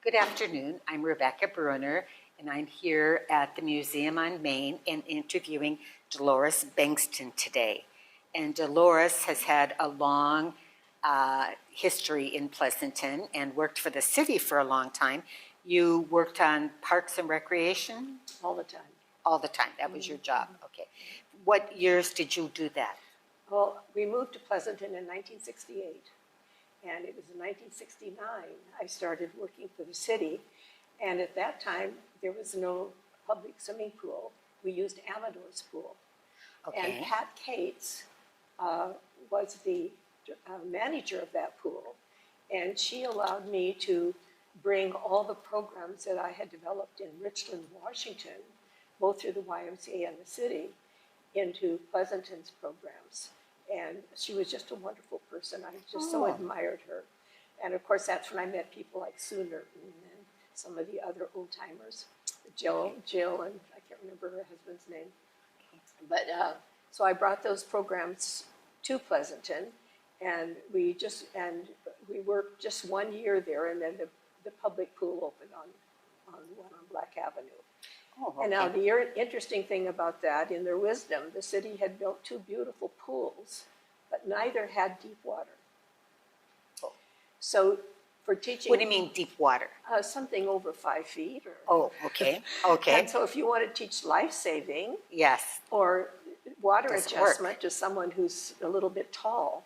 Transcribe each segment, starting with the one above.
Good afternoon. I'm Rebecca Bruner, and I'm here at the Museum on Main and interviewing Delores Bengtson today. And Delores has had a long history in Pleasanton and worked for the city for a long time. You worked on Parks and Recreation? All the time. All the time. That was your job. Okay. What years did you do that? Well, we moved to Pleasanton in 1968, and it was in 1969 I started working for the city, and at that time there was no public swimming pool. We used Amador's pool. Okay. And Pat Cates was the manager of that pool, and she allowed me to bring all the programs that I had developed in Richland, Washington, both through the YMCA and the city, into Pleasanton's programs. And she was just a wonderful person. I just so admired her. And of course, that's when I met people like Sue Nerton and some of the other old timers, Jill, and I can't remember her husband's name. But so I brought those programs to Pleasanton, and we worked just 1 year there, and then the public pool opened on Black Avenue. Oh, okay. And now the interesting thing about that, in their wisdom, the city had built two beautiful pools, but neither had deep water. Oh. So for teaching... What do you mean deep water? Something over 5 feet. Oh, okay, okay. And so if you want to teach life-saving... Yes. Or water adjustment to someone who's a little bit tall,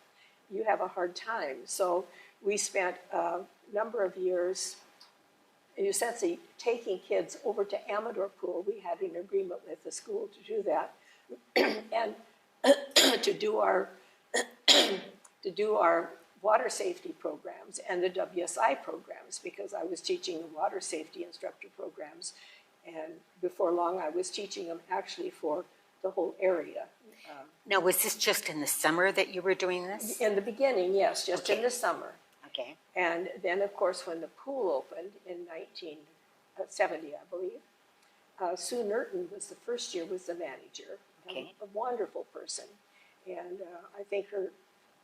you have a hard time. So we spent a number of years... essentially taking kids over to Amador Pool. We had an agreement with the school to do that, and to do our water safety programs and the WSI programs, because I was teaching the water safety instructor programs, and before long I was teaching them actually for the whole area. Now, was this just in the summer that you were doing this? In the beginning, yes, just in the summer. Okay. And then, of course, when the pool opened in 1970, I believe, Sue Nerton was the first year was the manager. Okay. A wonderful person. And I think her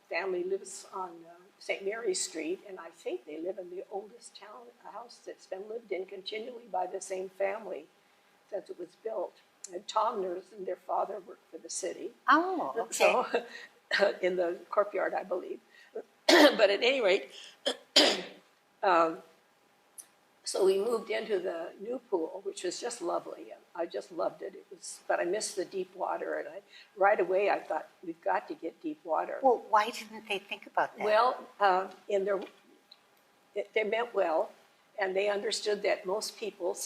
family lives on St. Mary's Street, and I think they live in the oldest house that's been lived in continually by the same family since it was built. And Tom Nerton, their father, worked for the city. Oh, okay. So, in the courtyard, I believe. But at any rate, so we moved into the new pool, which was just lovely. I just loved it. But I missed the deep water, and right away I thought, we've got to get deep water. Well, why didn't they think about that? Well, they meant well, and they understood that most people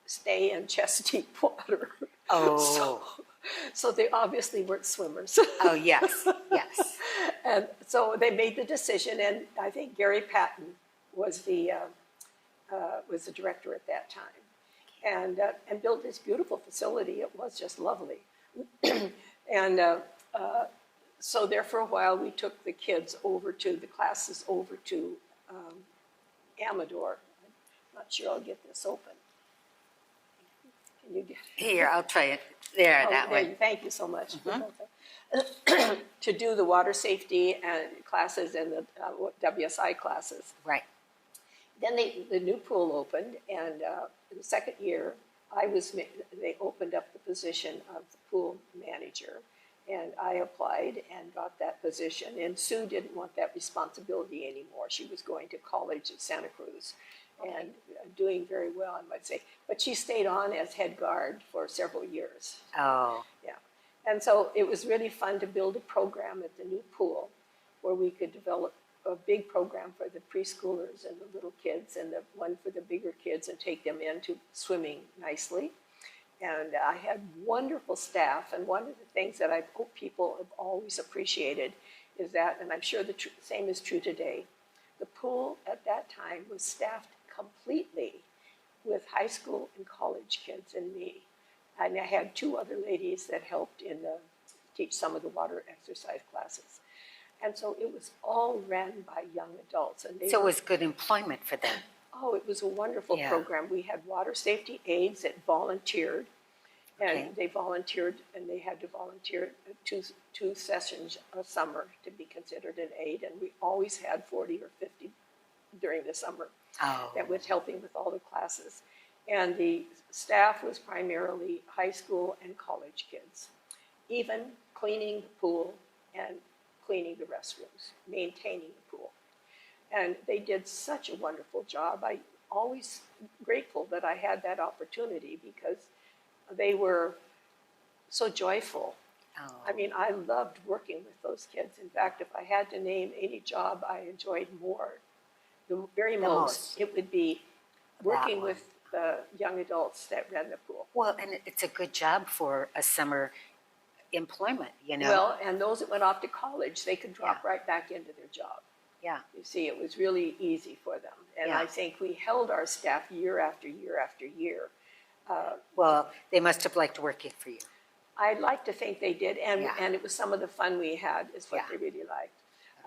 stay in chest deep water. Oh. So they obviously weren't swimmers. Oh, yes, yes. And so they made the decision, and I think Gary Patton was the director at that time, and built this beautiful facility. It was just lovely. And so there for a while, we took the kids over to the classes over to Amador. I'm not sure I'll get this open. Can you get it? Here, I'll try it. There, that way. Thank you so much. To do the water safety and classes and the WSI classes. Right. Then the new pool opened, and in the second year, they opened up the position of the pool manager, and I applied and got that position. And Sue didn't want that responsibility anymore. She was going to college at Santa Cruz, and doing very well, I might say. But she stayed on as head guard for several years. Oh. Yeah. And so it was really fun to build a program at the new pool where we could develop a big program for the preschoolers and the little kids, and the one for the bigger kids, and take them into swimming nicely. And I had wonderful staff, and one of the things that I hope people have always appreciated is that, and I'm sure the same is true today, the pool at that time was staffed completely with high school and college kids and me. And I had two other ladies that helped teach some of the water exercise classes. And so it was all ran by young adults. And So it was good employment for them. Oh, it was a wonderful program. We had water safety aides that volunteered. And they volunteered, and they had to volunteer two sessions a summer to be considered an aide. And we always had 40 or 50 during the summer. Oh. that was helping with all the classes. And the staff was primarily high school and college kids, even cleaning the pool and cleaning the restrooms, maintaining the pool. And they did such a wonderful job. I'm always grateful that I had that opportunity because they were so joyful. Oh. I mean, I loved working with those kids. In fact, if I had to name any job I enjoyed more, the very most, it would be working with the young adults that ran the pool. Well, and it's a good job for a summer employment, you know. Well, and those that went off to college, they could drop right back into their job. Yeah. You see, it was really easy for them. And I think we held our staff year after year after year. Well, they must have liked working for you. I'd like to think they did, and it was some of the fun we had is what they really liked.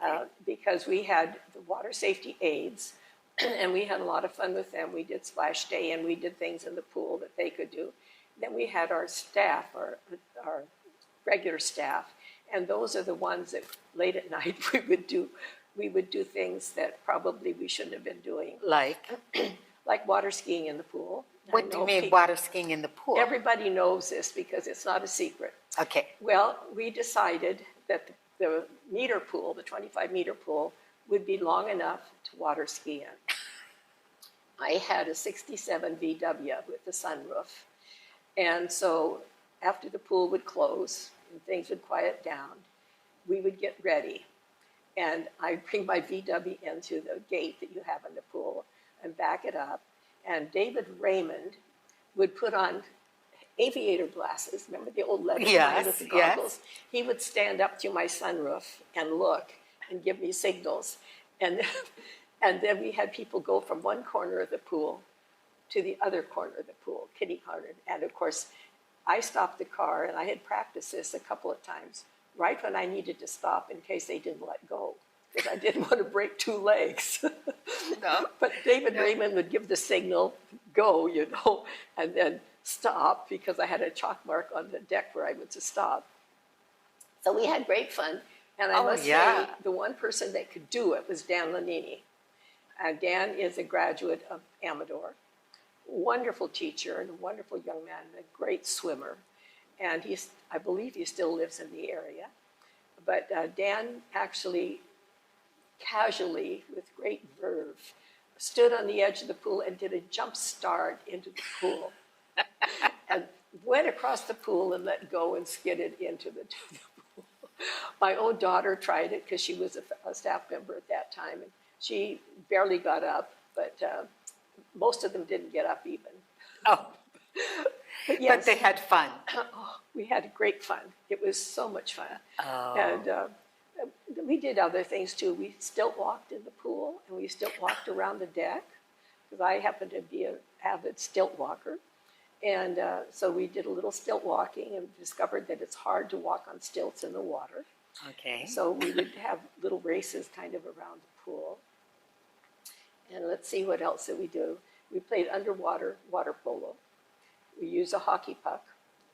Okay. Because we had the water safety aides, and we had a lot of fun with them. We did splash day, and we did things in the pool that they could do. Then we had our staff, our regular staff, and those are the ones that late at night we would do things that probably we shouldn't have been doing. Like water skiing in the pool. What do you mean water skiing in the pool? Everybody knows this because it's not a secret. Okay. Well, we decided that the meter pool, the 25-meter pool, would be long enough to water ski in. I had a 67 VW with the sunroof. And so after the pool would close and things would quiet down, we would get ready. And I'd bring my VW into the gate that you have in the pool and back it up. And David Raymond would put on aviator glasses. Remember the old leather ones with the goggles? Yes. He would stand up to my sunroof and look and give me signals. And then we had people go from one corner of the pool to the other corner of the pool, kitty corner. And of course, I stopped the car, and I had practiced this a couple of times, right when I needed to stop in case they didn't let go, because I didn't want to break two legs. No. But David Raymond would give the signal, go, and then stop, because I had a chalk mark on the deck where I was to stop. So we had great fun. And I must say, the one person that could do it was Dan Lanini. Dan is a graduate of Amador, wonderful teacher and a wonderful young man, and a great swimmer. And I believe he still lives in the area. But Dan actually casually, with great verve, stood on the edge of the pool and did a jump start into the pool. And went across the pool and let go and skidded into the pool. My own daughter tried it because she was a staff member at that time, and she barely got up, but most of them didn't get up even. Oh, but, yes, but they had fun. We had great fun. It was so much fun. Oh. And we did other things too. We stilt walked in the pool, and we stilt walked around the deck, because I happen to be an avid stilt walker. And so we did a little stilt walking and discovered that it's hard to walk on stilts in the water. Okay. So we would have little races kind of around the pool. And let's see what else did we do. We played underwater water polo. We used a hockey puck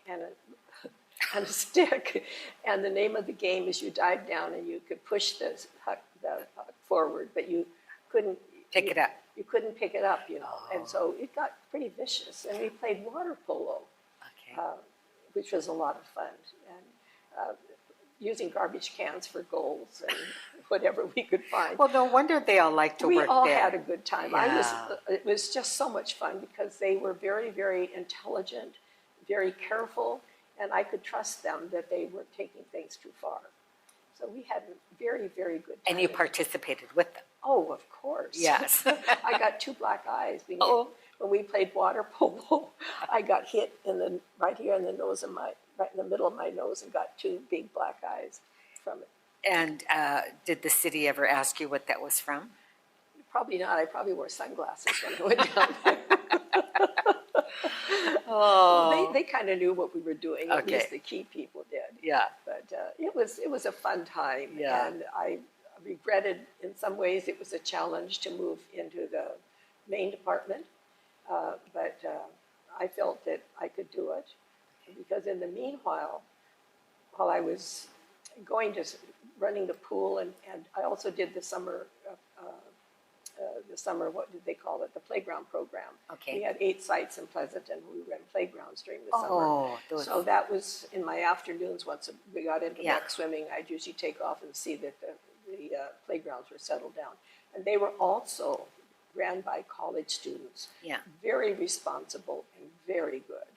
and a stick. And the name of the game is you dive down and you could push the puck forward, but you couldn't pick it up. You couldn't pick it up, And so it got pretty vicious. And we played water polo, which was a lot of fun. And using garbage cans for goals and whatever we could find. Well, no wonder they all liked to work there. We all had a good time. It was just so much fun because they were very, very intelligent, very careful, and I could trust them that they weren't taking things too far. So we had a very, very good time. And you participated with them? Oh, of course. Yes. I got two black eyes. When we played water polo, I got hit right here in the nose of right in the middle of my nose, and got two big black eyes from it. And did the city ever ask you what that was from? Probably not. I probably wore sunglasses when I went down there. Oh. They kind of knew what we were doing. At least the key people did. Yeah. But it was a fun time. Yeah. And I regretted, in some ways, it was a challenge to move into the main department. But I felt that I could do it. Because in the meanwhile, while I was running the pool, and I also did the summer the summer, what did they call it, the playground program. Okay. We had 8 sites in Pleasanton. We ran playgrounds during the summer. Oh, So that was in my afternoons. Once we got into Yeah. rec swimming, I'd usually take off and see that the playgrounds were settled down. And they were also ran by college students. Yeah. Very responsible and very good.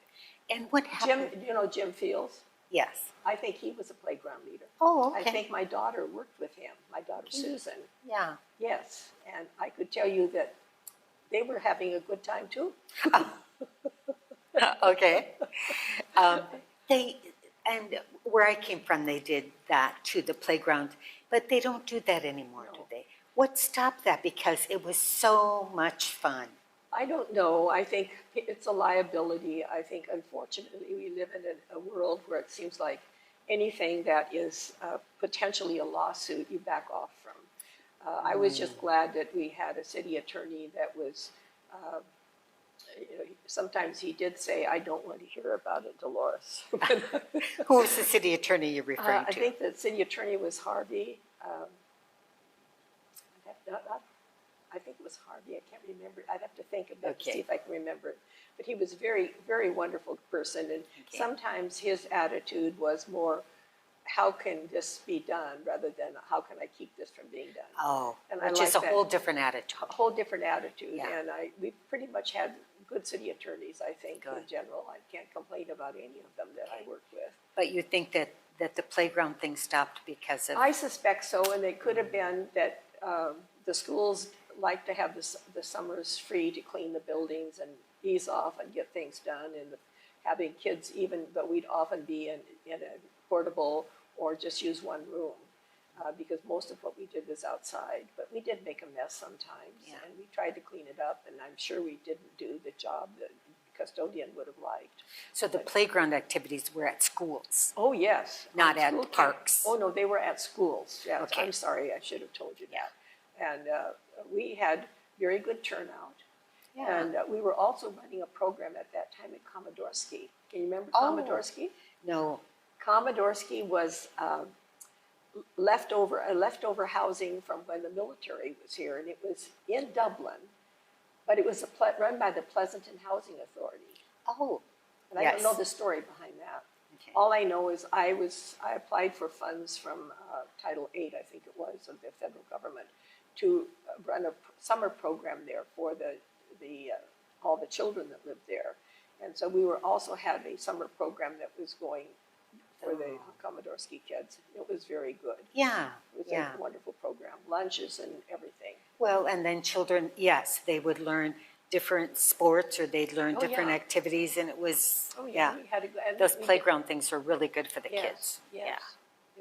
And what happened? Jim, you know Jim Fields? Yes. I think he was a playground leader. Oh, I okay. think my daughter worked with him, my daughter Susan. Yeah. Yes, and I could tell you that they were having a good time too. Okay. And where I came from, they did that to the playground, but they don't do that anymore, do they? What stopped that? Because it was so much fun. I don't know. I think it's a liability. I think, unfortunately, we live in a world where it seems like anything that is potentially a lawsuit, you back off from. I was just glad that we had a city attorney that was, sometimes he did say, I don't want to hear about it, Delores. Who was the city attorney you're referring I to? think the city attorney was Harvey. I think it was Harvey. I can't remember. I'd have to think of it to see if I can remember it. But he was a very, very wonderful person. And sometimes his attitude was more, how can this be done, rather than how can I keep this from being done? Oh, and which is a whole different attitude. A whole different attitude. Yeah. And we pretty much had good city attorneys, I think, Good. in general. I can't complain about any of them that I worked with. But you think that the playground thing stopped because of... I suspect so, and it could have been that the schools like to have the summers free to clean the buildings and ease off and get things done, and having kids even, but we'd often be in a portable or just use one room because most of what we did was outside. But we did make a mess sometimes, and we tried to clean it up, and I'm sure we didn't do the job that the custodian would have liked. So the playground activities were at schools? Oh, yes. Not at school parks? Oh, no, they were at schools. Yes, Okay. I'm sorry, I should have told you that. And we had very good turnout. Yeah. And we were also running a program at that time at Komodorski. Can you remember Oh. Komodorski? No. Komodorski was leftover housing from when the military was here, and it was in Dublin, but it was run by the Pleasanton Housing Authority. Oh, And I don't know the story behind that. Okay. All I know is I applied for funds from Title VIII, I think it was, of the federal government, to run a summer program there for all the children that lived there. And so we also had a summer program that was going for the Komodorski kids. It was very good. Yeah. It was a wonderful program, lunches and everything. Well, and then children, yes, they would learn different sports or they'd learn different activities, and it was, We had and those we playground things were really good for the Yes, kids. yes.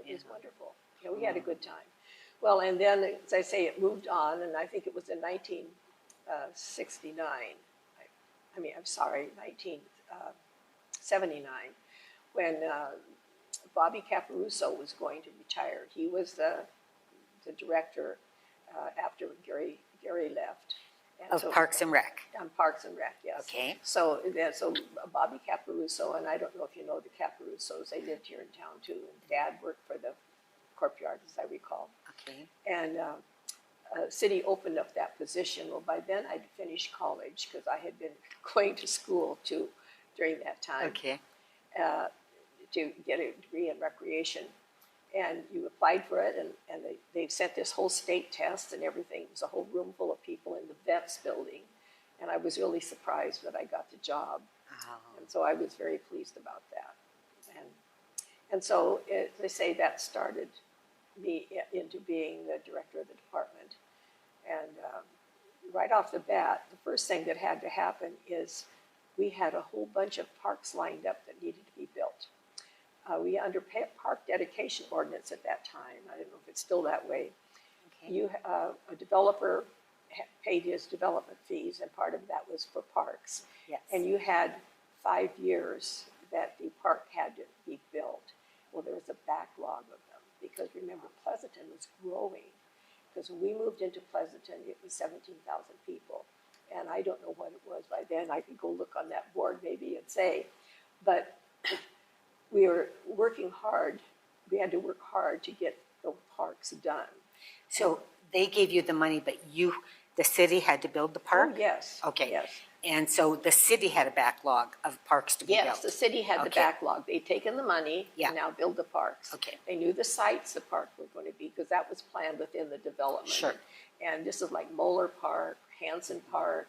It was wonderful. Yeah, we had a good time. Well, and then, as I say, it moved on, and I think it was in 1969. I'm sorry, 1979, when Bobby Caparuso was going to retire. He was the director after Gary left. And Of Parks and Rec. On Parks and Rec, yes. Okay. So Bobby Caparuso, and I don't know if you know the Caparusos, they lived here in town too. And Dad worked for the Corpyard, as I recall. Okay. And city opened up that position. Well, by then I'd finished college because I had been going to school too during that time. Okay. To get a degree in recreation. And you applied for it, and they sent this whole state test and everything. It was a whole room full of people in the vets building. And I was really surprised that I got the job. Oh. And so I was very pleased about that. And so, as I say, that started me into being the director of the department. And right off the bat, the first thing that had to happen is we had a whole bunch of parks lined up that needed to be built. We under park dedication ordinance at that time. I don't know if it's still that way. Okay. A developer paid his development fees, and part of that was for parks. Yes. And you had 5 years that the park had to be built. Well, there was a backlog of them because remember, Pleasanton was growing. Because when we moved into Pleasanton, it was 17,000 people. And I don't know what it was by then. I could go look on that board maybe and say, but we were working hard. We had to work hard to get the parks done. So they gave you the money, but the city had to build the Oh, park? yes. Okay. Yes. And so the city had a backlog of parks to be built? Yes, the city had the Okay. backlog. They'd taken the money Yeah. and now build the parks. Okay. They knew the sites the park were going to be because that was planned within the development. Sure. And this is like Moeller Park, Hanson Park.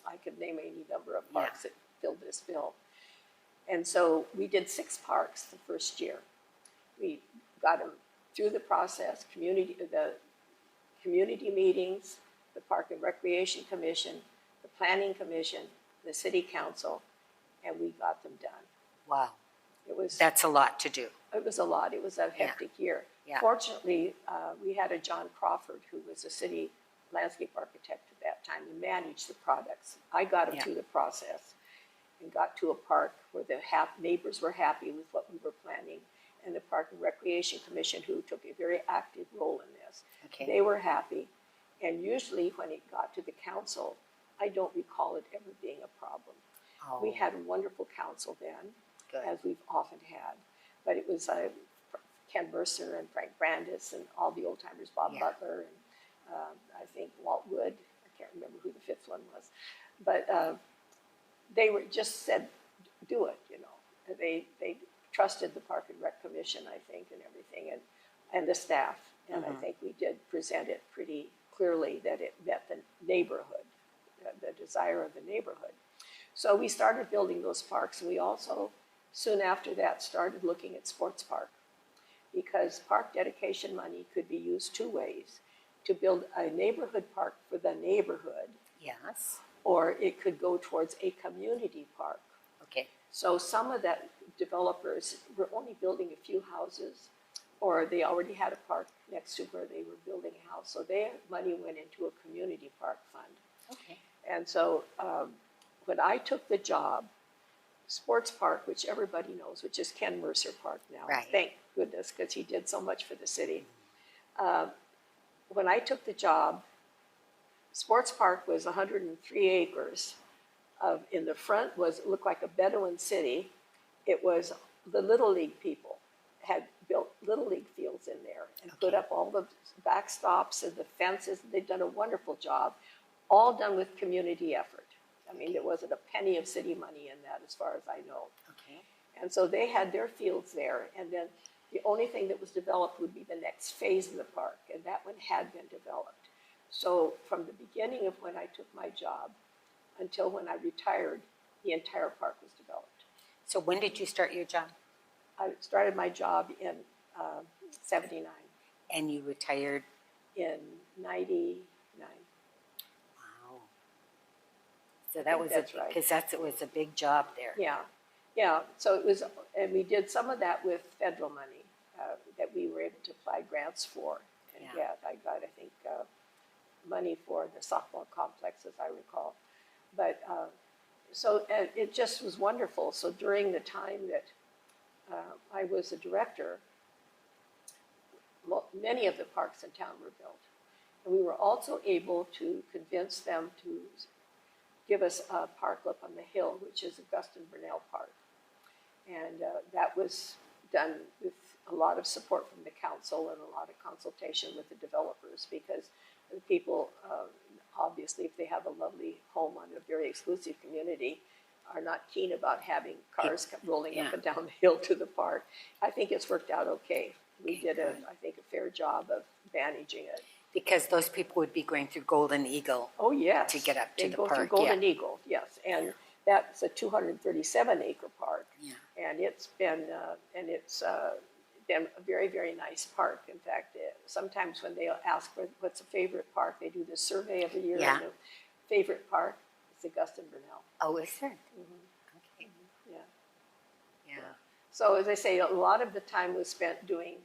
I could name any number of parks that filled this bill. And so we did 6 parks the first year. We got them through the process, the community meetings, the Park and Recreation Commission, the Planning Commission, the City Council, and we got them done. Wow. It That's a lot to do. was a lot. It was a hectic year. Yeah. Fortunately, we had a John Crawford who was a city landscape architect at that time who managed the products. I got him through the process and got to a park where the neighbors were happy with what we were planning, and the Park and Recreation Commission, who took a very active role in this. Okay. They were happy, and usually when it got to the council, I don't recall it ever being a problem. Oh, We had a wonderful council then, good. as we've often had, but it was Ken Mercer and Frank Brandis and all the old timers, Bob Butler, and I think Walt Wood. I can't remember who the 5th one was, but they were just said, do it, you know. They trusted the Park and Rec Commission, I think, and everything, and the staff. And I think we did present it pretty clearly that it met the neighborhood, the desire of the neighborhood. So we started building those parks, and we also, soon after that, started looking at sports park, because park dedication money could be used 2 ways: to build a neighborhood park for the neighborhood, Yes. or it could go towards a community park. Okay. So some of that developers were only building a few houses, or they already had a park next to where they were building a house. So their money went into a community park fund. Okay. And so when I took the job, Sports Park, which everybody knows, which is Ken Mercer Park now, Right. thank goodness, because he did so much for the city. When I took the job, Sports Park was 103 acres. In the front looked like a Bedouin city. It was the Little League people had built Little League fields in there and put up all the backstops and the fences. They'd done a wonderful job, all done with community effort. I mean, there wasn't a penny of city money in that, as far as I know. Okay. And so they had their fields there, and then the only thing that was developed would be the next phase of the park, and that one had been developed. So from the beginning of when I took my job until when I retired, the entire park was developed. So when did you start your job? I started my job in 79, And you retired? in 99. Wow. So that was that's right. because it was a big job there. Yeah. So it was, and we did some of that with federal money that we were able to apply grants for. And I got, I think, money for the softball complex, as I recall. But so it just was wonderful. So during the time that I was a director, many of the parks in town were built. And we were also able to convince them to give us a park up on the hill, which is Augustine Burnell Park. And that was done with a lot of support from the council and a lot of consultation with the developers, because the people, obviously, if they have a lovely home on a very exclusive community, are not keen about having cars rolling up and down the hill to the park. I think it's worked out okay. We did, I think, a fair job of managing it. Because those people would be going through Golden Eagle. Oh, yes. To get up to they the go park. Through Golden Eagle, yes. And that's a 237-acre park. Yeah. And it's been, been a very, very nice park. In fact, sometimes when they ask for what's a favorite park, they do this survey every year. Yeah. And the favorite park is Augustine Burnell. Oh, is there? Mm-hmm. Okay. Yeah. Yeah. So as I say, a lot of the time was spent doing,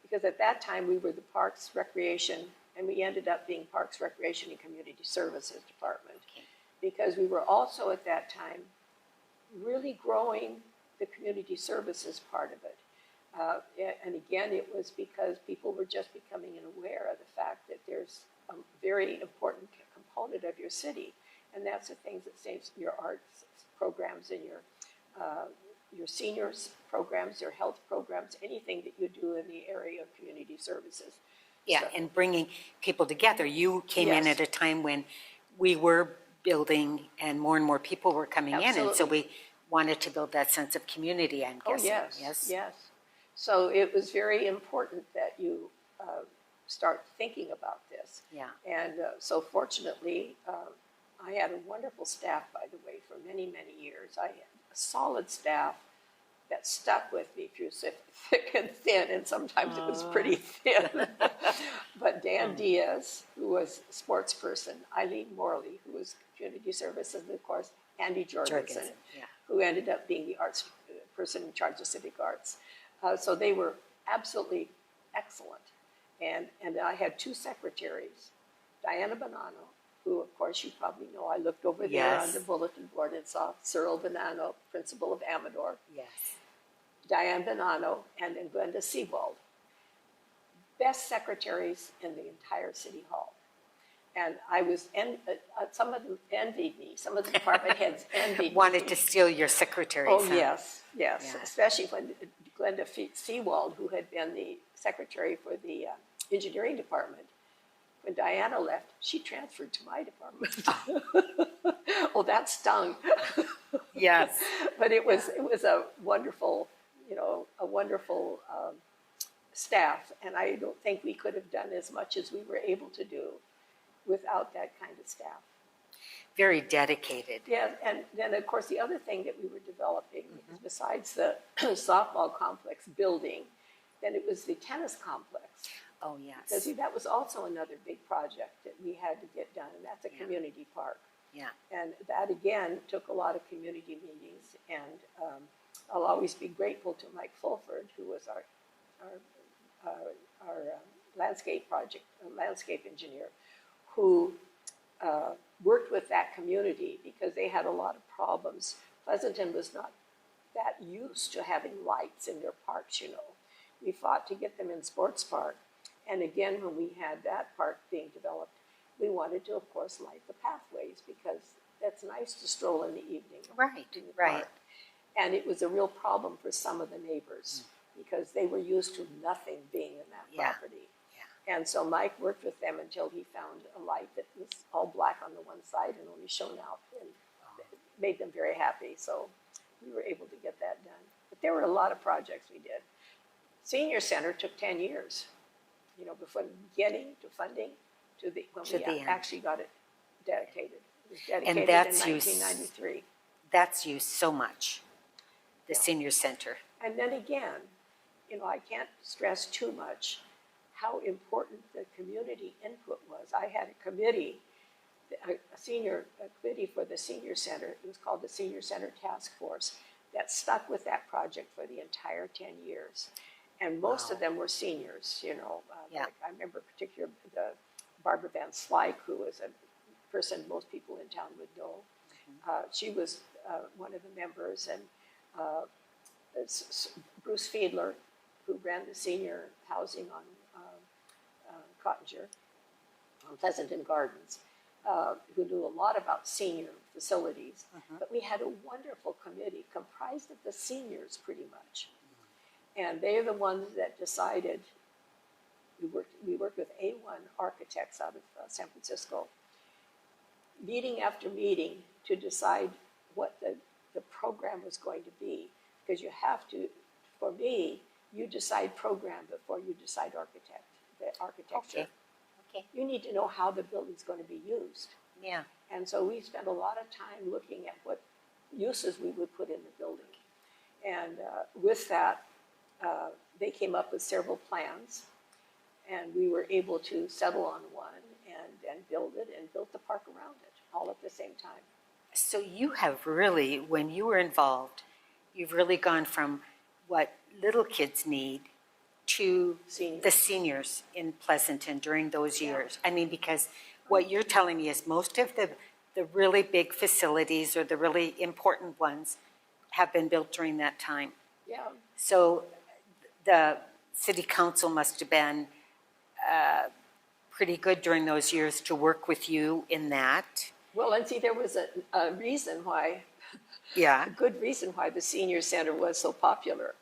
because at that time we were the Parks, Recreation, and we ended up being Parks, Recreation, and Community Services Department. Okay. Because we were also at that time really growing the community services part of it. And again, it was because people were just becoming aware of the fact that there's a very important component of your city, and that's the things that saves your arts programs and your seniors programs, your health programs, anything that you do in the area of community services. Yeah, So- and bringing people together. You came in Yes. at a time when we were building and more people were coming in. And so Absolutely. we wanted to build that sense of community, I'm Oh, guessing. yes. So it was very important that you start thinking about this. Yeah. And so fortunately, I had a wonderful staff, by the way, for many years. I had a solid staff that stuck with me through thick and thin, and sometimes it was pretty thin. But Dan Diaz, who was a sports person, Eileen Morley, who was community services, and of course, Andy Jorgensen, Yeah. who ended up being the arts person in charge of civic arts. So they were absolutely excellent. And I had two secretaries, Diana Bonanno, who of course you probably know. I looked over there on the bulletin board and saw Cyril Bonanno, principal of Amador. Yes. Diane Bonanno, and then Glenda Sebald. Best secretaries in the entire city hall. And I was, some of them envied me. Some of the department heads envied me. Wanted to steal your secretaries. Oh, huh? yes. Yeah. Especially when Glenda Sebald, who had been the secretary for the engineering department, when Diana left, she transferred to my department. Oh, that stung. Yes. But it was a wonderful, a wonderful staff, and I don't think we could have done as much as we were able to do without that kind of staff. Very dedicated. Yeah, and then of course the other thing that we were developing, besides the softball complex building, then it was the tennis complex. Oh, yes. Because that was also another big project that we had to get done, and that's a community park. Yeah. And that again took a lot of community meetings, and I'll always be grateful to Mike Fulford, who was our landscape engineer, who worked with that community because they had a lot of problems. Pleasanton was not that used to having lights in their parks, We fought to get them in Sports Park. And again, when we had that park being developed, we wanted to, of course, light the pathways because that's nice to stroll in the evening. Right. Park. And it was a real problem for some of the neighbors because they were used to nothing being in that property. Yeah. And so Mike worked with them until he found a light that was all black on the one side and only shone out, and it made them very happy. So we were able to get that done. But there were a lot of projects we did. Senior Center took 10 years, before getting to funding to when we actually got it dedicated. It was dedicated in 1993. That's used so much, the senior center. And then again, I can't stress too much how important the community input was. I had a committee, a committee for the senior center. It was called the Senior Center Task Force that stuck with that project for the entire 10 years. And most of them were seniors, Like I remember particularly Barbara Van Slyke, who was a person most people in town would know. She was one of the members, and Bruce Fiedler, who ran the senior housing on Cottinger, on Pleasanton Gardens, who knew a lot about senior facilities. But we had a wonderful committee comprised of the seniors pretty much. And they're the ones that decided, we worked with A1 architects out of San Francisco, meeting after meeting to decide what the program was going to be. Because you have to, for me, you decide program before you decide the architecture. Okay. You need to know how the building's going to be used. Yeah. And so we spent a lot of time looking at what uses we would put in the building. And with that, they came up with several plans, and we were able to settle on one and build it and built the park around it all at the same time. So you have really, when you were involved, you've really gone from what little kids need to the seniors in Pleasanton during those years. I mean, because what you're telling me is most of the really big facilities or the really important ones have been built during that time. Yeah. So the city council must have been pretty good during those years to work with you in that. Well, and see, there was a reason why, Yeah. a good reason why the senior center was so popular.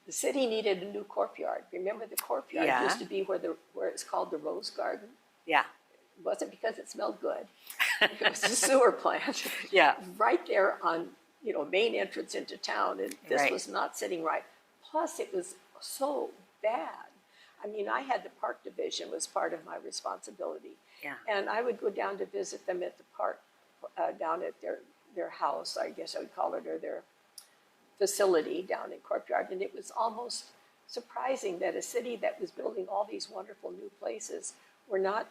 the city needed a new courtyard. Remember the courtyard Yeah. used to be where it's called the Rose Garden? Yeah. It wasn't because it smelled good. It was a sewer plant. Yeah. Right there on, main entrance into town, and this Right. was not sitting right. Plus, it was so bad. I mean, I had the park division was part of my responsibility. Yeah. And I would go down to visit them at the park, down at their house, I guess I would call it, or their facility down in Courtyard. And it was almost surprising that a city that was building all these wonderful new places were not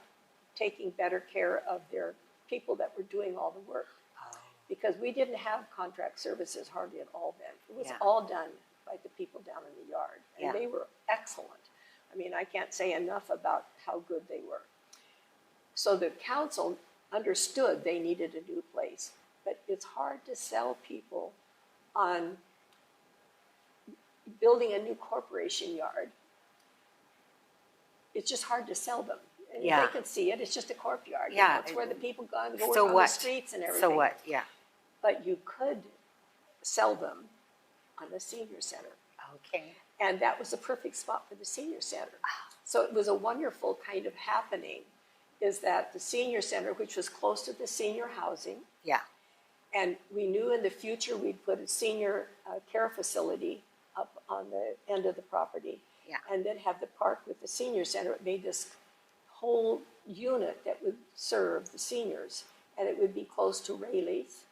taking better care of their people that were doing all the work. Oh. Because we didn't have contract services hardly at all then. It was Yeah. all done by the people down in the yard. And Yeah. they were excellent. I mean, I can't say enough about how good they were. So the council understood they needed a new place. But it's hard to sell people on building a new corporation yard. It's just hard to sell them. And Yeah. they can see it. It's just a courtyard. Yeah. It's where the people go and go work So on what? the streets and everything. So what? Yeah. But you could sell them on the senior center. Okay. And that was the perfect spot for the senior center. So it was a wonderful kind of happening, is that the senior center, which was close to the senior housing, Yeah. and we knew in the future we'd put a senior care facility up on the end of the property. Yeah. And then have the park with the senior center. It made this whole unit that would serve the seniors. And it would be close to Rayleigh's,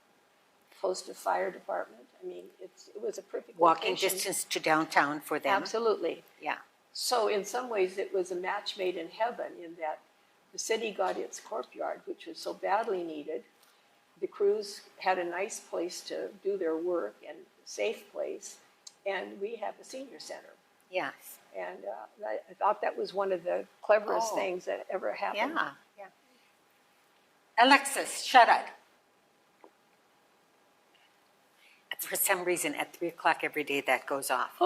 close to fire department. I mean, it was a perfect Walking location. distance to downtown for them. Absolutely. Yeah. So in some ways, it was a match made in heaven in that the city got its courtyard, which was so badly needed. The crews had a nice place to do their work and a safe place. And we have a senior center. Yes. And I thought that was one of the cleverest Oh. things that ever happened. Yeah. Yeah. Alexis, shut up. For some reason, at 3 o'clock every day, that goes off.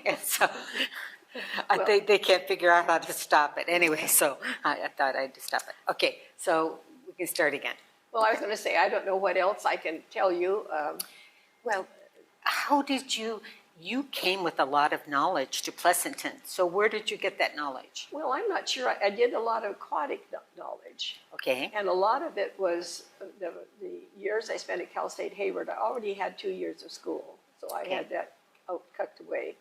And so they can't figure out how to stop it. Anyway, so I thought I'd stop it. Okay, so we can start again. Well, I was going to say, I don't know what else I can tell you. Well, how did you came with a lot of knowledge to Pleasanton. So where did you get that knowledge? Well, I'm not sure. I did a lot of aquatic knowledge. Okay. And a lot of it was the years I spent at Cal State Hayward. I already had 2 years of school, so I had that cut away.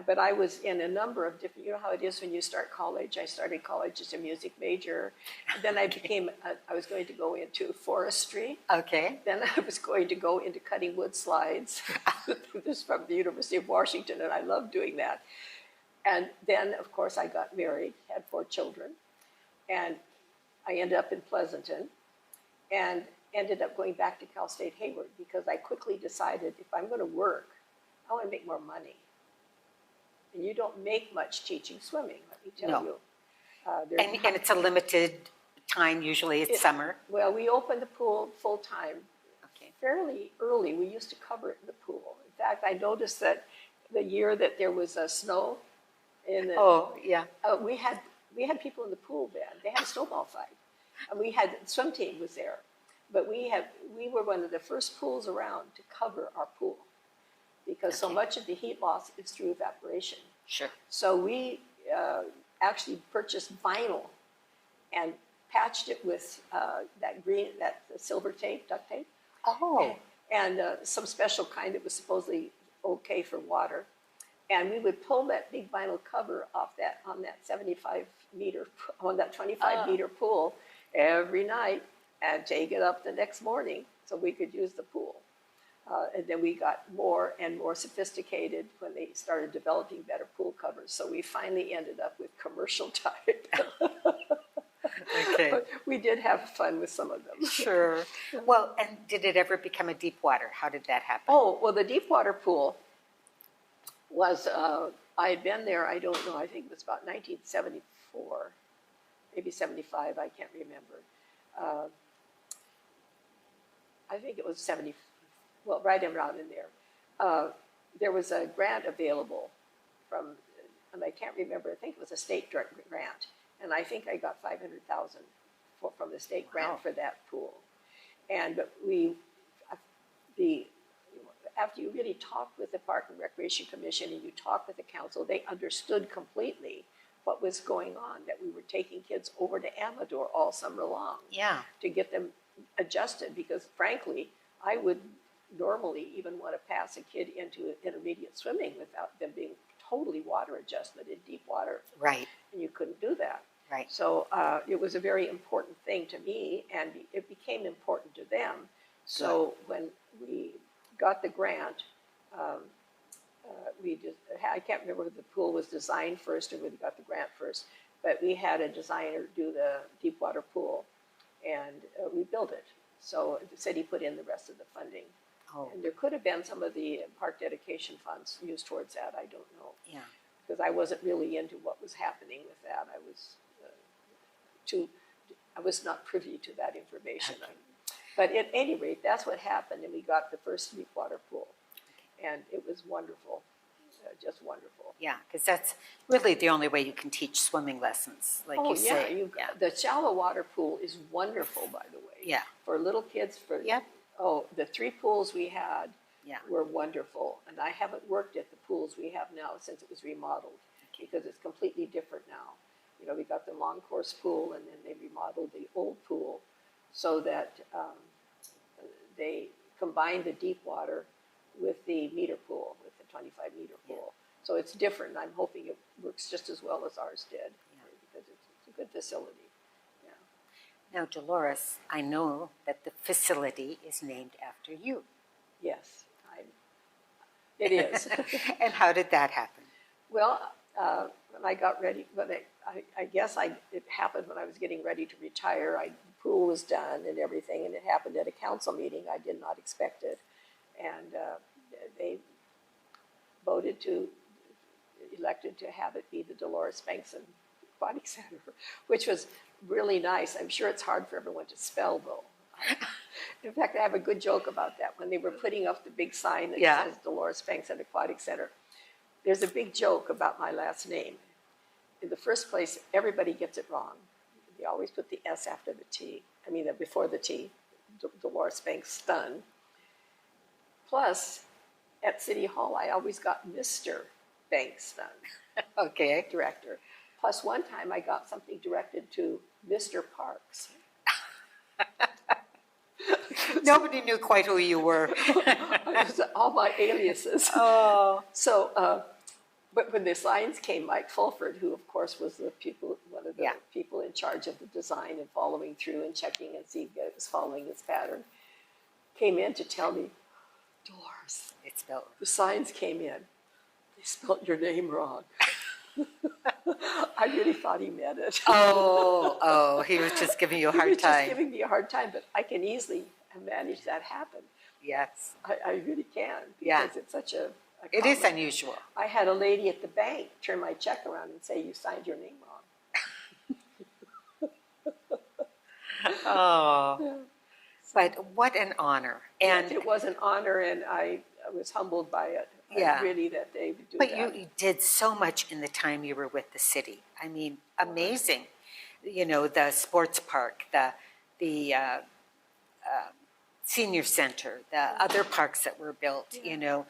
But I was in a number of different, you know how it is when you start college. I started college as a music major. Then I became, I was going to go into forestry. Okay. Then I was going to go into cutting wood slides. This is from the University of Washington, and I loved doing that. And then, of course, I got married, had 4 children, and I ended up in Pleasanton, and ended up going back to Cal State Hayward because I quickly decided if I'm going to work, I want to make more money. And you don't make much teaching swimming, let me tell you. And it's a limited time, usually it's summer. Well, we opened the pool full time Okay. fairly early. We used to cover it in the pool. In fact, I noticed that the year that there was snow, in the, Oh, yeah. we had people in the pool then. They had a snowball fight, and we had swim team was there, but we were one of the first pools around to cover our pool, because so much of the heat loss is through evaporation. Sure. So we actually purchased vinyl and patched it with that silver tape, duct tape. Oh. And some special kind that was supposedly okay for water. And we would pull that big vinyl cover off on that 25-meter pool every night and take it up the next morning so we could use the pool. And then we got more and more sophisticated when they started developing better pool covers. So we finally ended up with commercial type. Okay. But we did have fun with some of them. Sure. Well, and did it ever become a deep water? How did that happen? Oh, well, the deep water pool was, I had been there, I don't know, I think it was about 1974, maybe 75, I can't remember. I think it was 70, well, right around in there. There was a grant available from, and I can't remember, I think it was a state grant. And I think I got $500,000 from the state grant for that pool. And after you really talked with the Park and Recreation Commission and you talked with the council, they understood completely what was going on, that we were taking kids over to Amador all summer long Yeah. to get them adjusted, because frankly, I would normally even want to pass a kid into intermediate swimming without them being totally water adjustment in deep water. Right. And you couldn't do that. Right. So it was a very important thing to me, and it became important to them. So when we got the grant, I can't remember if the pool was designed first or whether we got the grant first, but we had a designer do the deep water pool, and we built it. So the city put in the rest of the funding. Oh. And there could have been some of the park dedication funds used towards that, I don't know. Yeah. Because I wasn't really into what was happening with that. I was not privy to that information. Okay. But at any rate, that's what happened, and we got the first deep water pool. And it was wonderful, just wonderful. Yeah, because that's really the only way you can teach swimming lessons, like you say. The shallow water pool is wonderful, by the way. Yeah. For little kids, Yep. The 3 pools we had Yeah. were wonderful. And I haven't worked at the pools we have now since it was remodeled, because it's completely different now. You know, we got the long course pool, and then they remodeled the old pool so that they combined the deep water with the meter pool, with the 25-meter pool. So it's different. I'm hoping it works just as well as ours did, because it's a good facility. Yeah. Now, Delores, I know that the facility is named after you. Yes, it is. And how did that happen? Well, when I got ready, I guess it happened when I was getting ready to retire. The pool was done and everything, and it happened at a council meeting. I did not expect it. And they elected to have it be the Delores Bengtson Aquatic Center, which was really nice. I'm sure it's hard for everyone to spell, though. In fact, I have a good joke about that. When they were putting up the big sign that says Delores Bengtson Aquatic Center, there's a big joke about my last name. In the first place, everybody gets it wrong. They always put the S after the T. Before the T, Delores Bengtson. Plus, at City Hall, I always got Mr. Bengtson, Okay. director. Plus, one time I got something directed to Mr. Parks. Nobody knew quite who you were. All my aliases. Oh. So, but when the signs came, Mike Fulford, who of course was one of the people in charge of the design and following through and checking and seeing that it was following its pattern, came in to tell me, Delores, It's spelled. the signs came in. They spelled your name wrong. I really thought he meant it. Oh, he was just giving you a He hard was just time. giving me a hard time, but I can easily manage that happen. Yes. I really can, Yeah. because it's such a It is common- unusual. I had a lady at the bank turn my check around and say, you signed your name wrong. Oh. But what an honor. And And it was an honor, and I was humbled by it. Yeah. Really, that they would do but that. you did so much in the time you were with the city. I mean, amazing. You know, the sports park, the senior center, the other parks that were built, you know,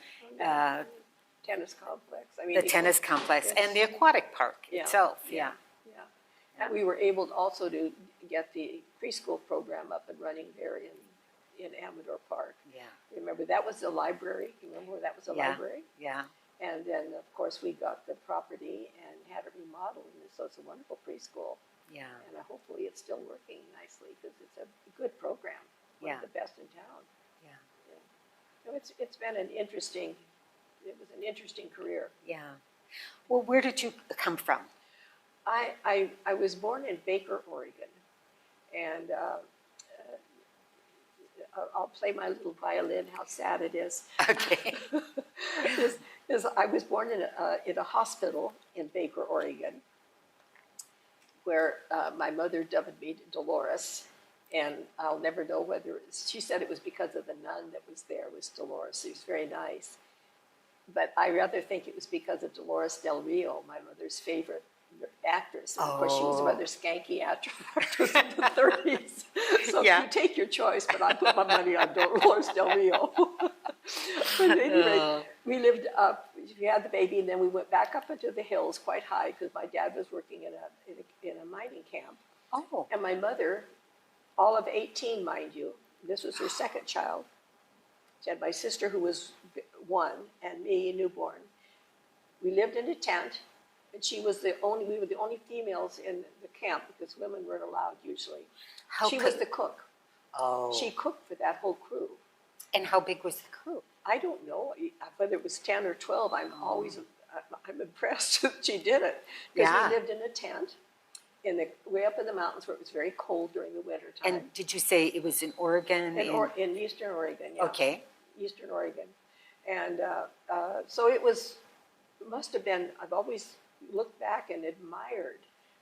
Tennis complex. the tennis complex yes. and the aquatic park Yeah. itself. Yeah. Yeah. And we were able also to get the preschool program up and running there in Amador Park. Yeah. Remember, that was the library. You remember where that was a library? Yeah. And then, of course, we got the property and had it remodeled, and so it's a wonderful preschool. Yeah. And hopefully it's still working nicely, because it's a good program, one of the best in town. Yeah. No, it's been it was an interesting career. Yeah. Well, where did you come from? I was born in Baker, Oregon, and I'll play my little violin, how sad it is. Okay. I was born in a hospital in Baker, Oregon, where my mother dubbed me Delores, and I'll never know whether she said it was because of the nun that was there, was Delores. She was very nice. But I rather think it was because of Dolores Del Rio, my mother's favorite actress. And of course, she was a Oh. rather skanky actress in the 30s. So Yeah. you take your choice, but I put my money on Dolores Del Rio. But at any rate, Oh. we lived up, we had the baby, and then we went back up into the hills quite high because my dad was working in a mining camp. Oh. And my mother, all of 18, mind you, this was her second child. She had my sister who was 1 and me, a newborn. We lived in a tent, and we were the only females in the camp because women weren't allowed usually. She was the cook. Oh. She cooked for that whole crew. And how big was the crew? I don't know whether it was 10 or 12. I'm impressed that she did it because Yeah. we lived in a tent way up in the mountains where it was very cold during the winter time. And did you say it was in Oregon? In Eastern Oregon, yeah. Okay. Eastern Oregon. And so it must have been, I've always looked back and admired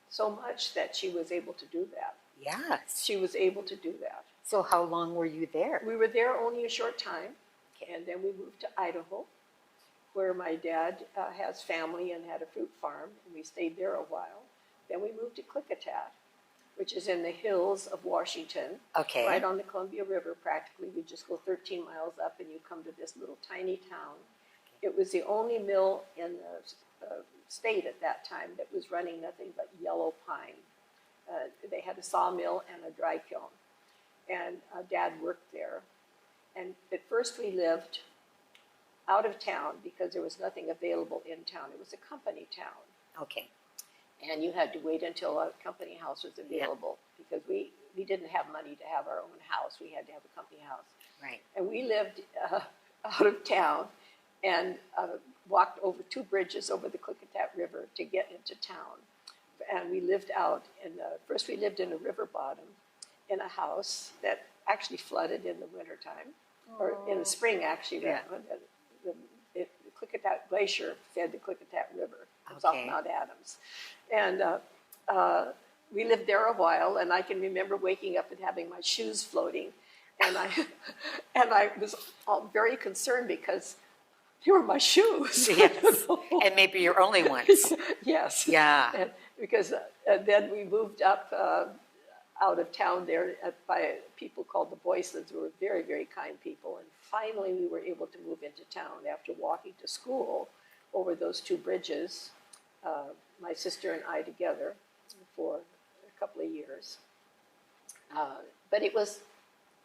so much that she was able to do that. Yes. She was able to do that. So how long were you there? We were there only a short time, and then we moved to Idaho, where my dad has family and had a fruit farm, and we stayed there a while. Then we moved to Klickitat, which is in the hills of Washington, Okay. right on the Columbia River practically. We just go 13 miles up and you come to this little tiny town. It was the only mill in the state at that time that was running nothing but yellow pine. They had a sawmill and a dry kiln. And Dad worked there. And at first we lived out of town because there was nothing available in town. It was a company town. Okay. And you had to wait until a company house was available because we didn't have money to have our own house. We had to have a company house. Right. And we lived out of town and walked over 2 bridges over the Klickitat River to get into town. And we lived out first we lived in a river bottom in a house that actually flooded in the wintertime, or in the spring actually. Yeah. The Klickitat Glacier fed the Klickitat River. It's Okay. off Mount Adams. And we lived there a while, and I can remember waking up and having my shoes floating. And I was very concerned because they were my shoes. Yes. And maybe your only ones. Yes. Yeah. And because then we moved up out of town there by people called the Boysons, who were very, very kind people. And finally we were able to move into town after walking to school over those 2 bridges, my sister and I together for a couple of years. But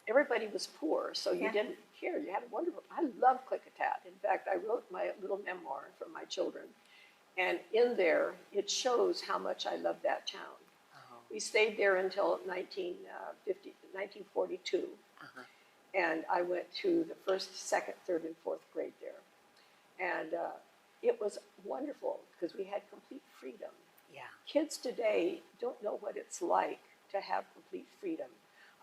everybody was poor, so you didn't care. You had a wonderful, I love Klickitat. In fact, I wrote my little memoir for my children. And in there, it shows how much I love that town. Oh. We stayed there until 1942. Uh-huh. And I went to the 1st, 2nd, 3rd, and 4th grade there. And it was wonderful because we had complete freedom. Yeah. Kids today don't know what it's like to have complete freedom.